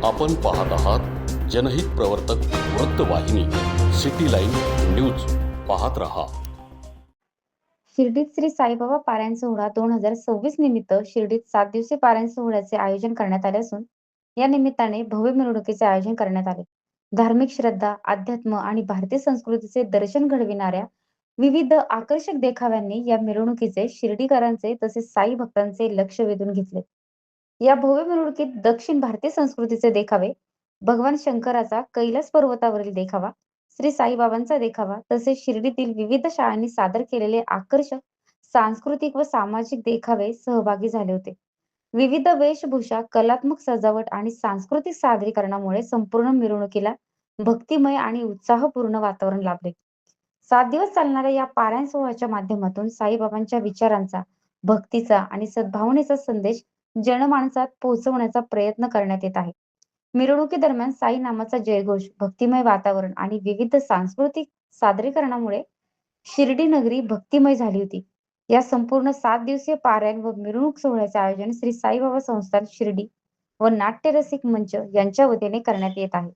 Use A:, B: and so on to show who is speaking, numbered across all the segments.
A: आपण पाहत आहात जनहित प्रवर्तक वृत्तवाहिनी सिटी लाईन न्यूज. पाहत रहा.
B: शिर्डीत श्री साईबाबा पारायण सोहळा 2026 निमित्त शिर्डीत 7 दिवसीय पारायण सोहळ्याचे आयोजन करण्यात आले असून या निमित्ताने भव्य मिरवणुकीचे आयोजन करण्यात आले. धार्मिक श्रद्धा, अध्यात्म आणि भारतीय संस्कृतीचे दर्शन घडविणाऱ्या विविध आकर्षक देखाव्यांनी या मिरवणुकीचे शिर्डीकरांचे तसेच साई भक्तांचे लक्ष वेधून घेतले. या भव्य मिरवणुकीत दक्षिण भारतीय संस्कृतीचे देखावे, भगवान शंकराचा कैलास पर्वतावरील देखावा, श्री साईबाबांचा देखावा तसेच शिर्डीतील विविध शाळांनी सादर केलेले आकर्षक सांस्कृतिक व सामाजिक देखावे सहभागी झाले होते. विविध वेशभूषा, कलात्मक सजावट आणि सांस्कृतिक सादरीकरणामुळे संपूर्ण मिरवणुकीला भक्तिमय आणि उत्साहपूर्ण वातावरण लाभले. 7 दिवस चालणाऱ्या या पारायण सोहळ्याच्या माध्यमातून साईबाबांच्या विचारांचा, भक्तीचा आणि सद्भावनेचा संदेश जनमानसात पोहोचवण्याचा प्रयत्न करण्यात येत आहे. मिरवणुकीदरम्यान साई नामाचा जयघोष, भक्तिमय वातावरण आणि विविध सांस्कृतिक सादरीकरणामुळे शिर्डी नगरी भक्तिमय झाली होती. या संपूर्ण 7 दिवसीय पारायण व मिरवणूक सोहळ्याचे आयोजन श्री साईबाबा संस्थान शिर्डी व नाट्यरसिक मंच यांच्या वतीने करण्यात येत आहे.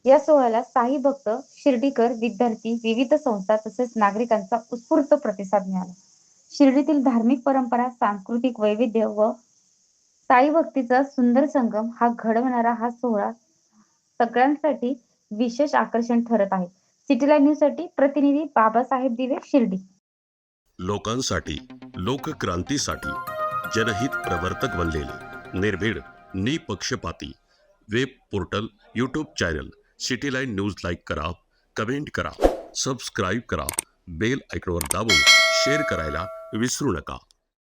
B: या सोहळ्याला साई भक्त, शिर्डीकर, विद्यार्थी, विविध संस्था तसेच नागरिकांचा उत्स्फूर्त प्रतिसाद मिळाला. शिर्डीतील धार्मिक परंपरा, सांस्कृतिक वैविध्य व साई भक्तीचा सुंदर संगम घडवणारा हा सोहळा सगळ्यांसाठी विशेष आकर्षण ठरत आहे. सिटी लाईव्ह न्यूज साठी प्रतिनिधी बाबासाहेब दिवे, शिर्डी.
A: लोकांसाठी, लोकक्रांतीसाठी जनहित प्रवर्तक बनलेले निर्भीड, निपक्षपाती web portal, YouTube channel city line news like करा, कमेंट करा, सबस्क्राईब करा, बेल आयकॉनवर दाबून शेअर करायला विसरू नका.